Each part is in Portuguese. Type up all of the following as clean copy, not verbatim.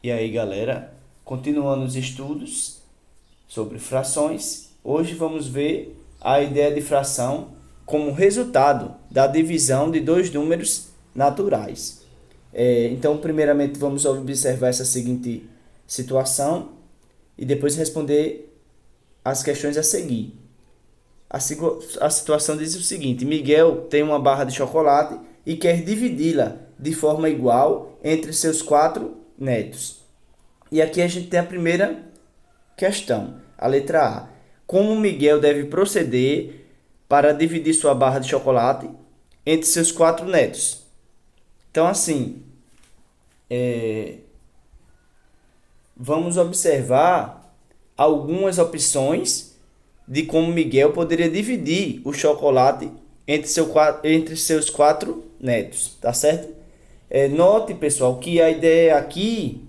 E aí, galera, continuando os estudos sobre frações, hoje vamos ver a ideia de fração como resultado da divisão de dois números naturais. Então, primeiramente, vamos observar essa seguinte situação e depois responder as questões a seguir. A situação diz o seguinte: Miguel tem uma barra de chocolate e quer dividi-la de forma igual entre seus quatro netos. E aqui a gente tem a primeira questão, a letra A. Como Miguel deve proceder para dividir sua barra de chocolate entre seus quatro netos? Então, assim, vamos observar algumas opções de como Miguel poderia dividir o chocolate entre seus quatro netos, tá certo? Note, pessoal, que a ideia aqui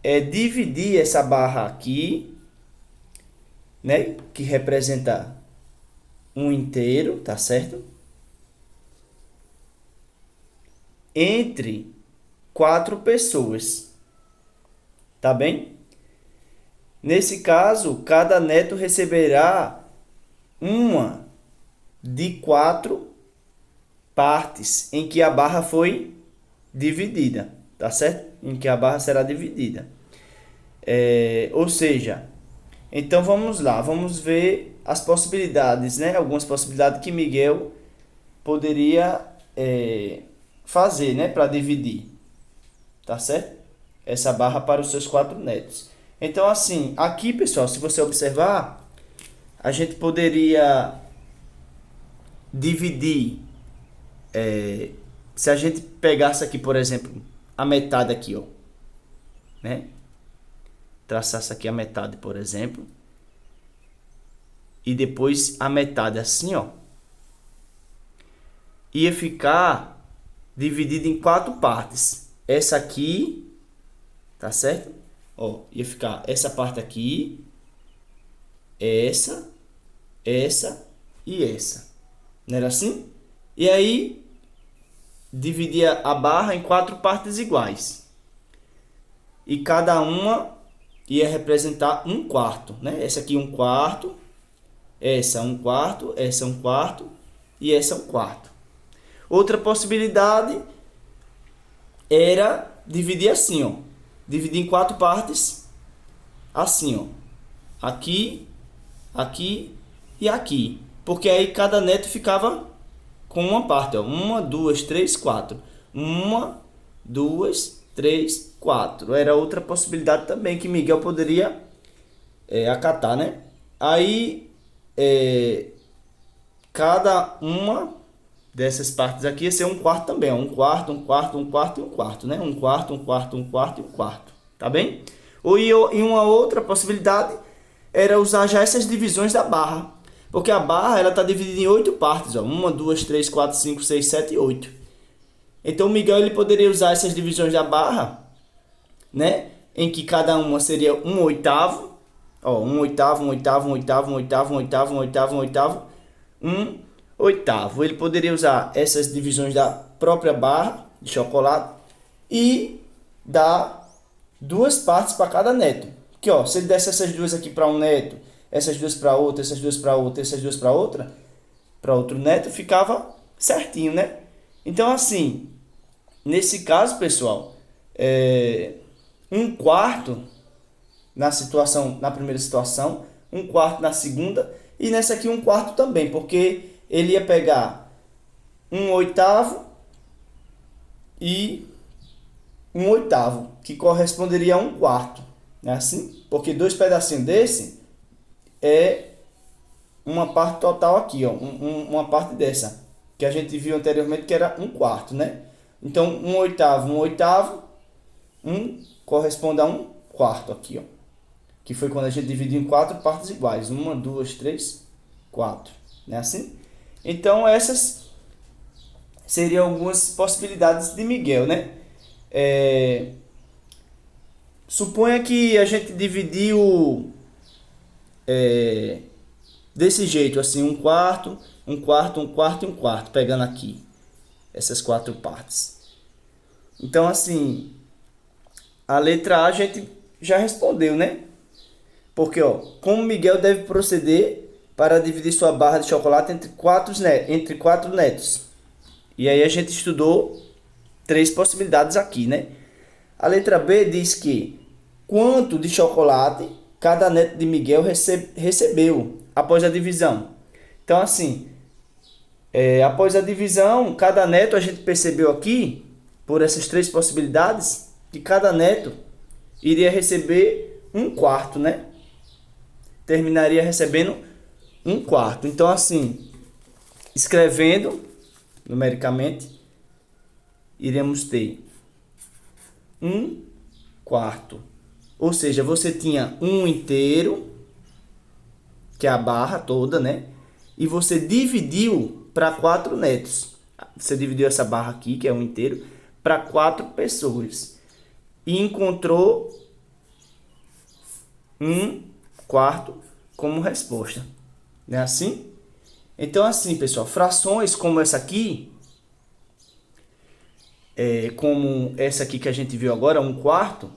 é dividir essa barra aqui, né, que representa um inteiro, tá certo? Entre quatro pessoas, tá bem? Nesse caso, cada neto receberá uma de quatro partes em que a barra foi dividida, tá certo? Em que a barra será dividida. Ou seja, então vamos lá, vamos ver as possibilidades, né? Algumas possibilidades que Miguel poderia fazer, né? Para dividir, tá certo? Essa barra para os seus quatro netos. Então, assim, aqui, pessoal, se você observar, a gente poderia dividir. Se a gente pegasse aqui, por exemplo, a metade aqui, ó, né? Traçasse aqui a metade, por exemplo, e depois a metade assim, ó, ia ficar dividido em quatro partes. Essa aqui, tá certo? Ó, ia ficar essa parte aqui, essa e essa. Não era assim? E aí dividia a barra em quatro partes iguais. E cada uma ia representar um quarto, né? Essa aqui um quarto, essa um quarto, essa um quarto e essa um quarto. Outra possibilidade era dividir assim, ó. Dividir em quatro partes, assim, ó. Aqui, aqui e aqui. Porque aí cada neto ficava com uma parte, ó. Uma, duas, três, quatro. Uma, duas, três, quatro. Era outra possibilidade também que Miguel poderia acatar, né? Aí, cada uma dessas partes aqui ia ser um quarto também, ó. Um quarto, um quarto, um quarto e um quarto, né? Um quarto, um quarto, um quarto e um quarto. Tá bem? E uma outra possibilidade era usar já essas divisões da barra. Porque a barra ela está dividida em oito partes, ó. Uma, duas, três, quatro, cinco, seis, sete e oito. Então o Miguel ele poderia usar essas divisões da barra, né? Em que cada uma seria um oitavo, ó, um oitavo, um oitavo, um oitavo, um oitavo, um oitavo, um oitavo, um oitavo, um oitavo. Ele poderia usar essas divisões da própria barra de chocolate e dar duas partes para cada neto. Que ó, se ele desse essas duas aqui para um neto, essas duas para outro, essas duas para outro, essas duas para outra, para outro neto, ficava certinho, né? Então assim, nesse caso, pessoal, um quarto na primeira situação, um quarto na segunda e nessa aqui um quarto também, porque ele ia pegar um oitavo e um oitavo, que corresponderia a um quarto, né? Assim, porque dois pedacinhos desse é uma parte total aqui, ó, uma parte dessa que a gente viu anteriormente que era um quarto, né? Então um oitavo, corresponde a um quarto aqui, ó, que foi quando a gente dividiu em quatro partes iguais, uma, duas, três, quatro, né? Assim. Então essas seriam algumas possibilidades de Miguel, né? Suponha que a gente dividiu desse jeito, assim, um quarto, um quarto, um quarto e um quarto, pegando aqui essas quatro partes. Então, assim, A letra A a gente já respondeu, né? Porque, ó, como Miguel deve proceder para dividir sua barra de chocolate entre quatro netos? E aí a gente estudou três possibilidades aqui, né? A letra B diz que quanto de chocolate cada neto de Miguel recebeu após a divisão. Então, assim, após a divisão, cada neto a gente percebeu aqui, por essas três possibilidades, que cada neto iria receber um quarto, né? Terminaria recebendo um quarto. Então, assim, escrevendo numericamente, iremos ter um quarto. Ou seja, você tinha um inteiro, que é a barra toda, né? E você dividiu para 4 netos. Você dividiu essa barra aqui, que é um inteiro, para 4 pessoas. E encontrou um quarto como resposta. Não é assim? Então, assim, pessoal, frações como essa aqui, como essa aqui que a gente viu agora, um quarto,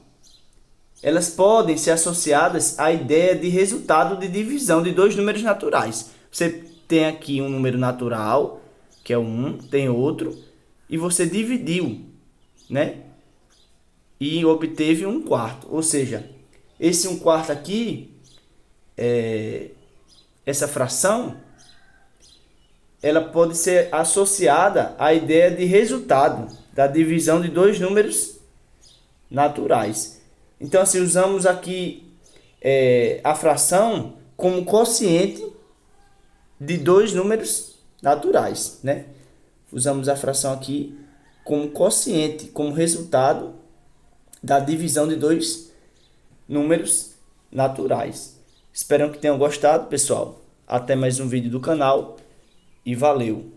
elas podem ser associadas à ideia de resultado de divisão de dois números naturais. Você tem aqui um número natural, que é o 1, tem outro, e você dividiu, né? E obteve um quarto. Ou seja, esse um quarto aqui, essa fração, ela pode ser associada à ideia de resultado da divisão de dois números naturais. Então, assim, usamos aqui a fração como quociente de dois números naturais, né? Usamos a fração aqui como quociente, como resultado da divisão de dois números naturais. Espero que tenham gostado, pessoal. Até mais um vídeo do canal e valeu!